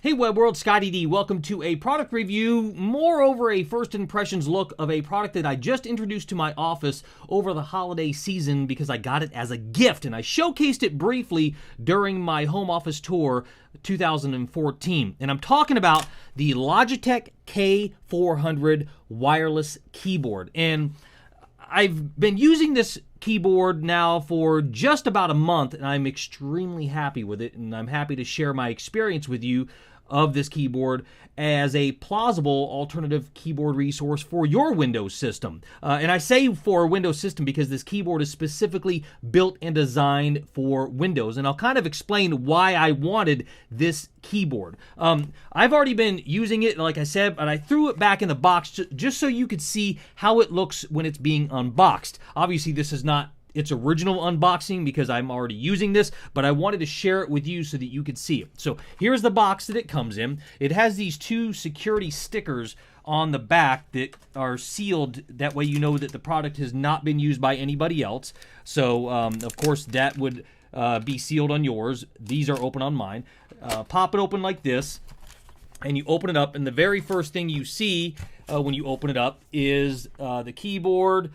Hey Web World, Scotty D. Welcome to a product review, moreover a first impressions look of a product that I just introduced to my office over the holiday season because I got it as a gift, and I showcased it briefly during my home office tour 2014. And I'm talking about the Logitech K400 wireless keyboard. And I've been using this keyboard now for just about a month, and I'm extremely happy with it, and I'm happy to share my experience with you of this keyboard as a plausible alternative keyboard resource for your Windows system. And I say for a Windows system because this keyboard is specifically built and designed for Windows, and I'll kind of explain why I wanted this keyboard. I've already been using it, like I said, but I threw it back in the box just so you could see how it looks when it's being unboxed. Obviously, this is not its original unboxing because I'm already using this, but I wanted to share it with you so that you could see it. So here's the box that it comes in. It has these two security stickers on the back that are sealed. That way you know that the product has not been used by anybody else. So, of course, that would be sealed on yours. These are open on mine. Pop it open like this, and you open it up, and the very first thing you see when you open it up is the keyboard,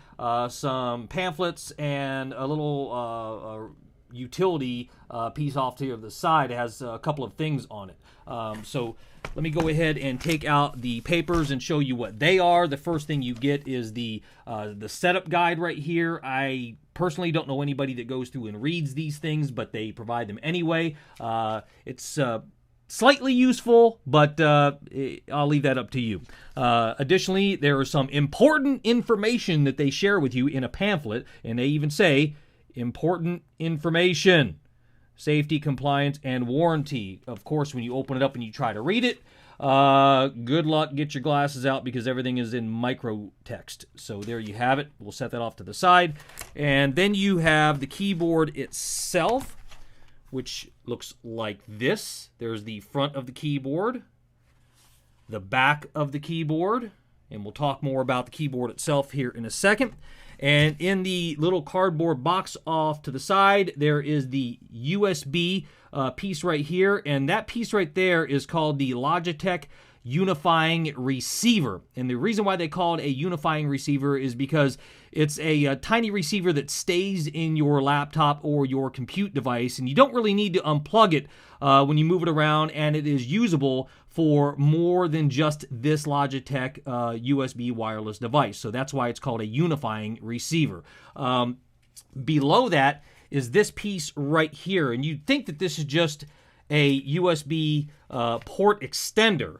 some pamphlets, and a little utility piece off to the side. It has a couple of things on it. So let me go ahead and take out the papers and show you what they are. The first thing you get is the setup guide right here. I personally don't know anybody that goes through and reads these things, but they provide them anyway. It's slightly useful, but I'll leave that up to you. Additionally, there is some important information that they share with you in a pamphlet, and they even say, important information, safety, compliance, and warranty. Of course, when you open it up and you try to read it, good luck, get your glasses out because everything is in micro text. So there you have it. We'll set that off to the side. And then you have the keyboard itself, which looks like this. There's the front of the keyboard, the back of the keyboard, and we'll talk more about the keyboard itself here in a second. And in the little cardboard box off to the side, there is the USB piece right here, and that piece right there is called the Logitech unifying receiver. And the reason why they call it a unifying receiver is because it's a tiny receiver that stays in your laptop or your compute device, and you don't really need to unplug it when you move it around, and it is usable for more than just this Logitech USB wireless device. So that's why it's called a unifying receiver. Below that is this piece right here, and you'd think that this is just a USB port extender,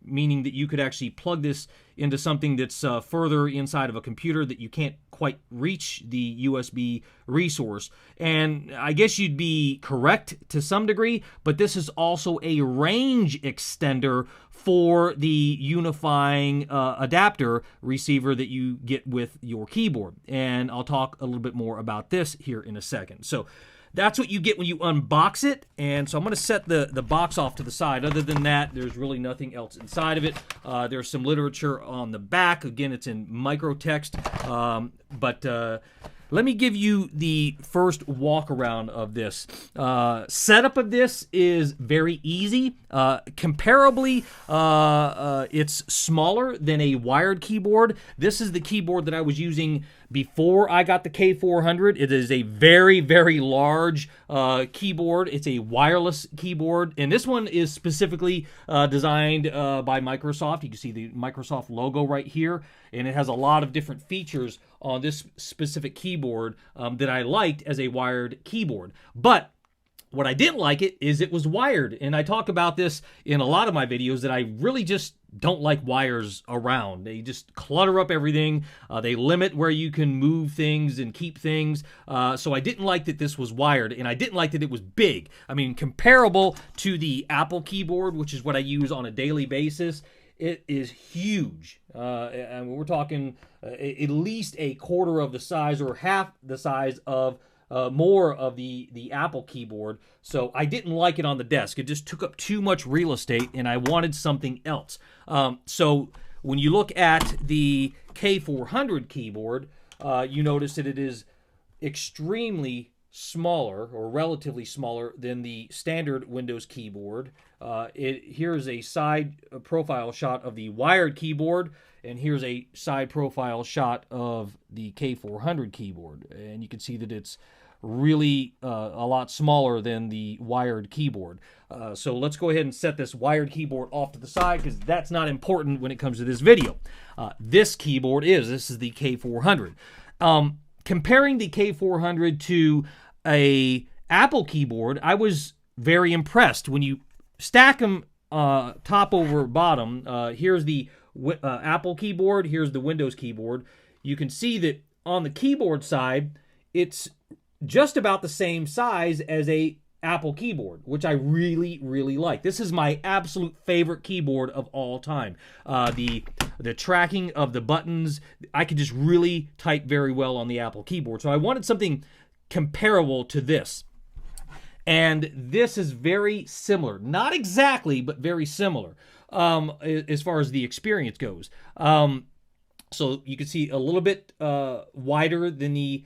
meaning that you could actually plug this into something that's further inside of a computer that you can't quite reach the USB resource. And I guess you'd be correct to some degree, but this is also a range extender for the unifying adapter receiver that you get with your keyboard. And I'll talk a little bit more about this here in a second. So that's what you get when you unbox it, and so I'm going to set the box off to the side. Other than that, there's really nothing else inside of it. There's some literature on the back. Again, it's in microtext, but let me give you the first walk around of this. Setup of this is very easy. Comparably, it's smaller than a wired keyboard. This is the keyboard that I was using before I got the K400. It is a very, very large keyboard. It's a wireless keyboard, and this one is specifically designed by Microsoft. You can see the Microsoft logo right here, and it has a lot of different features on this specific keyboard that I liked as a wired keyboard. But what I didn't like is it was wired, and I talk about this in a lot of my videos that I really just don't like wires around. They just clutter up everything. They limit where you can move things and keep things. So I didn't like that this was wired, and I didn't like that it was big. I mean, comparable to the Apple keyboard, which is what I use on a daily basis, it is huge. And we're talking at least a quarter of the size or half the size of more of the Apple keyboard. So I didn't like it on the desk. It just took up too much real estate, and I wanted something else. So when you look at the K400 keyboard, you notice that it is extremely smaller, or relatively smaller, than the standard Windows keyboard. Here's a side profile shot of the wired keyboard, and here's a side profile shot of the K400 keyboard. And you can see that it's really a lot smaller than the wired keyboard. So let's go ahead and set this wired keyboard off to the side, because that's not important when it comes to this video. This keyboard this is the K400. Comparing the K400 to a Apple keyboard, I was very impressed. When you stack them top over bottom, here's the Apple keyboard, here's the Windows keyboard. You can see that on the keyboard side, it's just about the same size as a Apple keyboard, which I really, really like. This is my absolute favorite keyboard of all time. The tracking of the buttons, I could just really type very well on the Apple keyboard. So I wanted something comparable to this. And this is very similar. Not exactly, but very similar as far as the experience goes. So you can see a little bit wider than the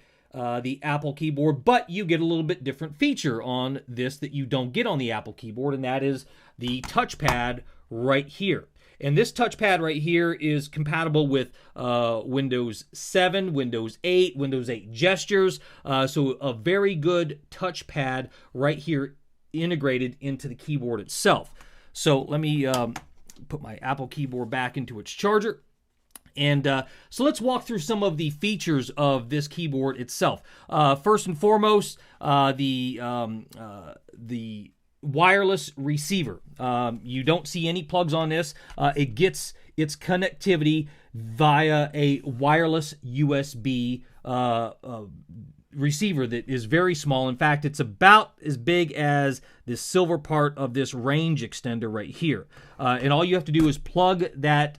Apple keyboard, but you get a little bit different feature on this that you don't get on the Apple keyboard, and that is the touchpad right here. And this touchpad right here is compatible with Windows 7, Windows 8, Windows 8 gestures. So a very good touchpad right here integrated into the keyboard itself. So let me put my Apple keyboard back into its charger. And so let's walk through some of the features of this keyboard itself. First and foremost, the wireless receiver. You don't see any plugs on this. It gets its connectivity via a wireless USB receiver that is very small. In fact, it's about as big as the silver part of this range extender right here. And all you have to do is plug that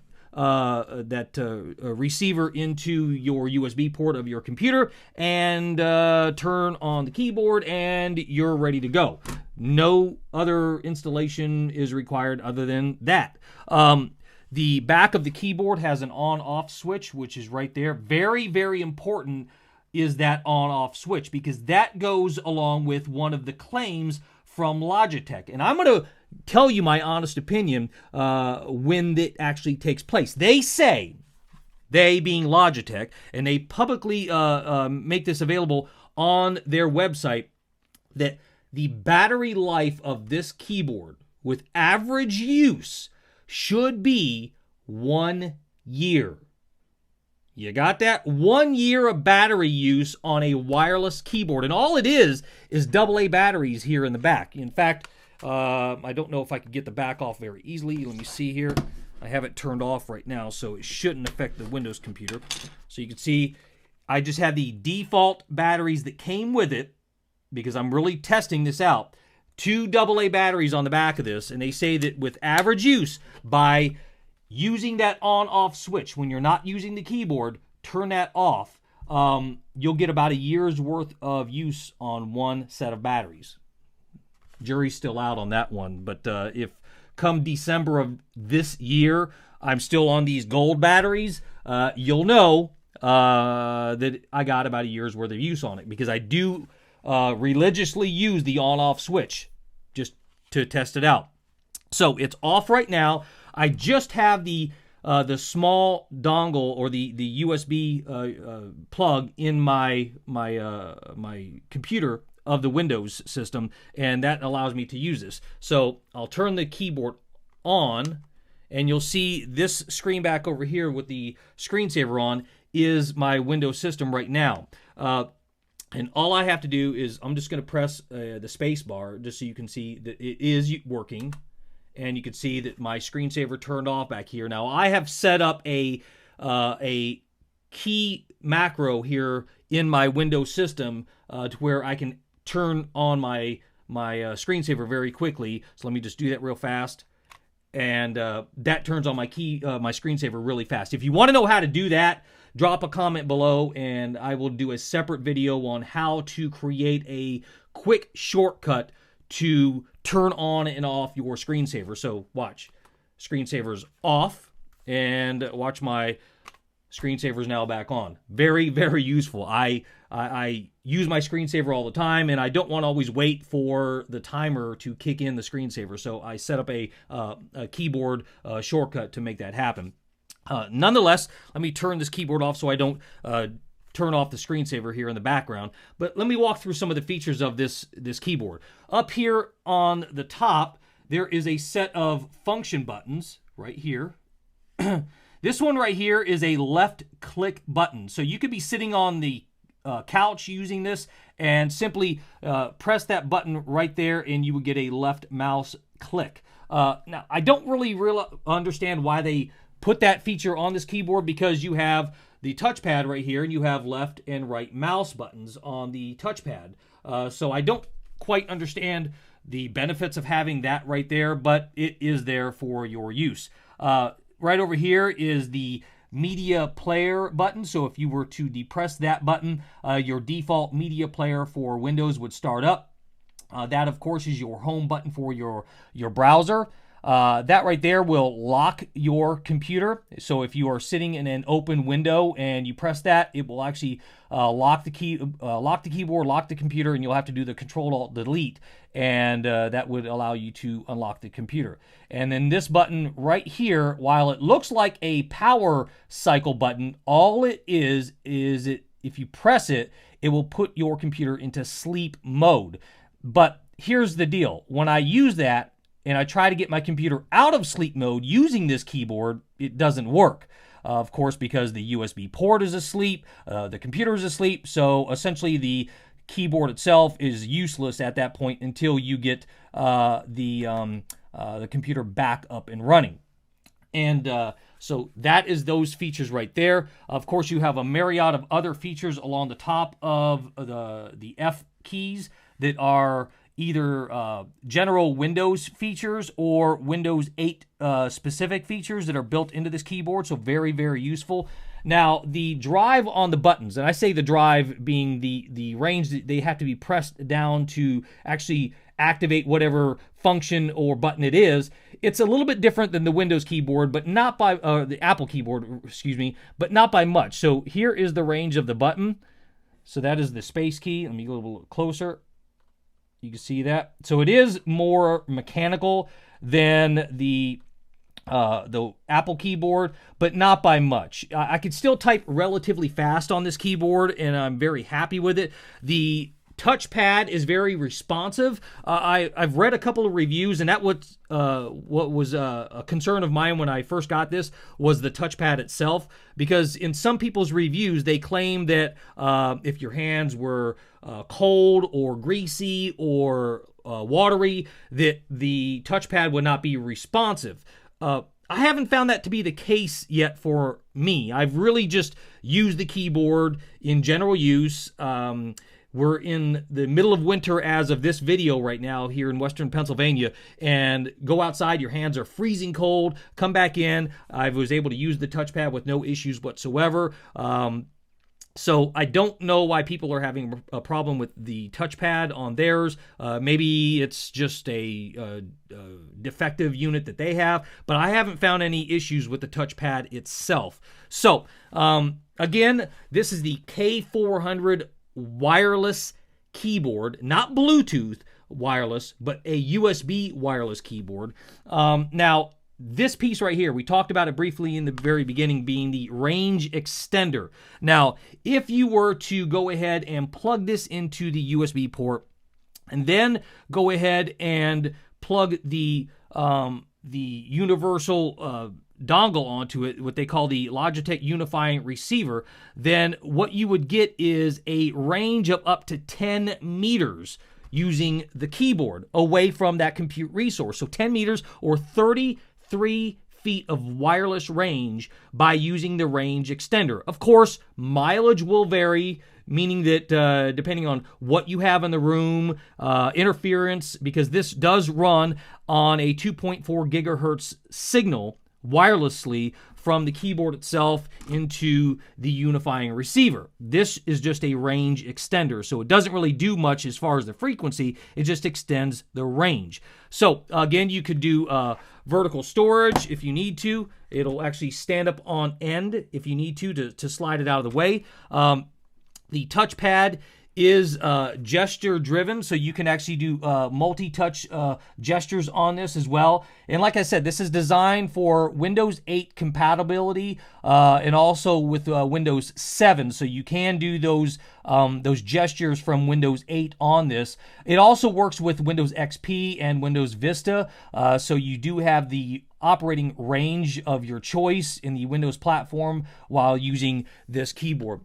receiver into your USB port of your computer and turn on the keyboard, and you're ready to go. No other installation is required other than that. The back of the keyboard has an on-off switch, which is right there. Very, very important is that on-off switch, because that goes along with one of the claims from Logitech. And I'm going to tell you my honest opinion when that actually takes place. They say, they being Logitech, and they publicly make this available on their website, that the battery life of this keyboard with average use should be 1 year. You got that? 1 year of battery use on a wireless keyboard. And all it is AA batteries here in the back. In fact, I don't know if I can get the back off very easily. Let me see here. I have it turned off right now, so it shouldn't affect the Windows computer. So you can see I just have the default batteries that came with it, because I'm really testing this out. 2 AA batteries on the back of this, and they say that with average use, by using that on-off switch, when you're not using the keyboard, turn that off, you'll get about a year's worth of use on one set of batteries. Jury's still out on that one, but if come December of this year I'm still on these gold batteries, you'll know that I got about a year's worth of use on it, because I do religiously use the on-off switch just to test it out. So it's off right now. I just have the small dongle, or the USB plug in my computer of the Windows system, and that allows me to use this. So I'll turn the keyboard on, and you'll see this screen back over here with the screensaver on is my Windows system right now. And all I have to do is I'm just going to press the space bar just so you can see that it is working. And you can see that my screensaver turned off back here. Now I have set up a key macro here in my Windows system to where I can turn on my screensaver very quickly. So let me just do that real fast. And that turns on my screensaver really fast. If you want to know how to do that, drop a comment below, and I will do a separate video on how to create a quick shortcut to turn on and off your screensaver. So watch, screensaver's off, and watch, my screensaver's now back on. Very, very useful. I I use my screensaver all the time, and I don't want to always wait for the timer to kick in the screensaver. So I set up a keyboard shortcut to make that happen. Nonetheless, let me turn this keyboard off so I don't turn off the screensaver here in the background. But let me walk through some of the features of this keyboard. Up here on the top, there is a set of function buttons right here. This one right here is a left click button. So you could be sitting on the couch using this and simply press that button right there and you would get a left mouse click. Now, I don't really understand why they put that feature on this keyboard, because you have the touchpad right here and you have left and right mouse buttons on the touchpad. So I don't quite understand the benefits of having that right there, but it is there for your use. Right over here is the media player button. So if you were to depress that button, your default media player for Windows would start up. That, of course, is your home button for your browser. That right there will lock your computer. So if you are sitting in an open window and you press that, it will actually lock the keyboard, lock the computer, and you'll have to do the Control-Alt-Delete, and that would allow you to unlock the computer. And then this button right here, while it looks like a power cycle button, all it is if you press it, it will put your computer into sleep mode. But here's the deal. When I use that, and I try to get my computer out of sleep mode using this keyboard, it doesn't work. Of course, because the USB port is asleep, the computer is asleep, so essentially the keyboard itself is useless at that point until you get the computer back up and running. And so that is those features right there. Of course, you have a myriad of other features along the top of the F keys that are either general Windows features or Windows 8 specific features that are built into this keyboard, so very, very useful. Now, the drive on the buttons, and I say the drive being the range that they have to be pressed down to actually activate whatever function or button it is, it's a little bit different than the Windows keyboard, but not by the Apple keyboard, excuse me, but not by much. So here is the range of the button. So that is the space key. Let me go a little closer. You can see that. So it is more mechanical than the Apple keyboard, but not by much. I could still type relatively fast on this keyboard, and I'm very happy with it. The touchpad is very responsive. I've read a couple of reviews, and that what was a concern of mine when I first got this was the touchpad itself, because in some people's reviews they claim that if your hands were cold or greasy or watery, that the touchpad would not be responsive. I haven't found that to be the case yet for me. I've really just used the keyboard in general use. We're in the middle of winter as of this video right now here in Western Pennsylvania, and go outside, your hands are freezing cold, come back in. I was able to use the touchpad with no issues whatsoever. So I don't know why people are having a problem with the touchpad on theirs. Maybe it's just a defective unit that they have, but I haven't found any issues with the touchpad itself. So again, this is the K400 wireless keyboard, not Bluetooth wireless, but a USB wireless keyboard. Now, this piece right here, we talked about it briefly in the very beginning, being the range extender. Now, if you were to go ahead and plug this into the USB port, and then go ahead and plug the universal dongle onto it, what they call the Logitech unifying receiver, then what you would get is a range of up to 10 meters using the keyboard away from that compute resource. So 10 meters or 33 feet of wireless range by using the range extender. Of course, mileage will vary, meaning that depending on what you have in the room, interference, because this does run on a 2.4 gigahertz signal wirelessly from the keyboard itself into the unifying receiver. This is just a range extender, so it doesn't really do much as far as the frequency, it just extends the range. So again, you could do vertical storage if you need to. It'll actually stand up on end if you need to slide it out of the way. The touchpad is gesture driven, so you can actually do multi-touch gestures on this as well. And like I said, this is designed for Windows 8 compatibility and also with Windows 7, so you can do those gestures from Windows 8 on this. It also works with Windows XP and Windows Vista, so you do have the operating range of your choice in the Windows platform while using this keyboard.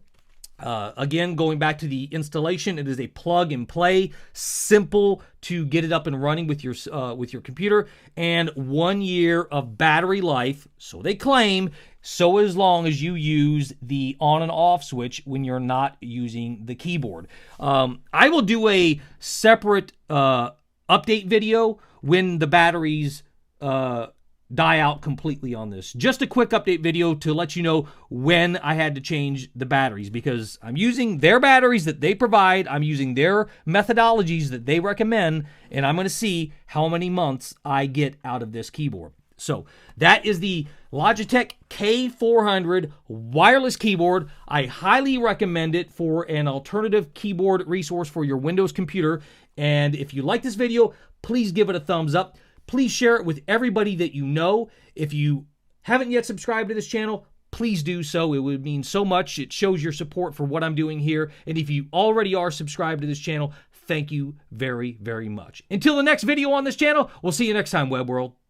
Again, going back to the installation, it is a plug and play, simple to get it up and running with your computer, and 1 year of battery life, so they claim, so as long as you use the on and off switch when you're not using the keyboard. I will do a separate update video when the batteries die out completely on this. Just a quick update video to let you know when I had to change the batteries, because I'm using their batteries that they provide, I'm using their methodologies that they recommend, and I'm going to see how many months I get out of this keyboard. So that is the Logitech K400 wireless keyboard. I highly recommend it for an alternative keyboard resource for your Windows computer. And if you like this video, please give it a thumbs up. Please share it with everybody that you know. If you haven't yet subscribed to this channel, please do so. It would mean so much. It shows your support for what I'm doing here. And if you already are subscribed to this channel, thank you very, very much. Until the next video on this channel, we'll see you next time, Web World.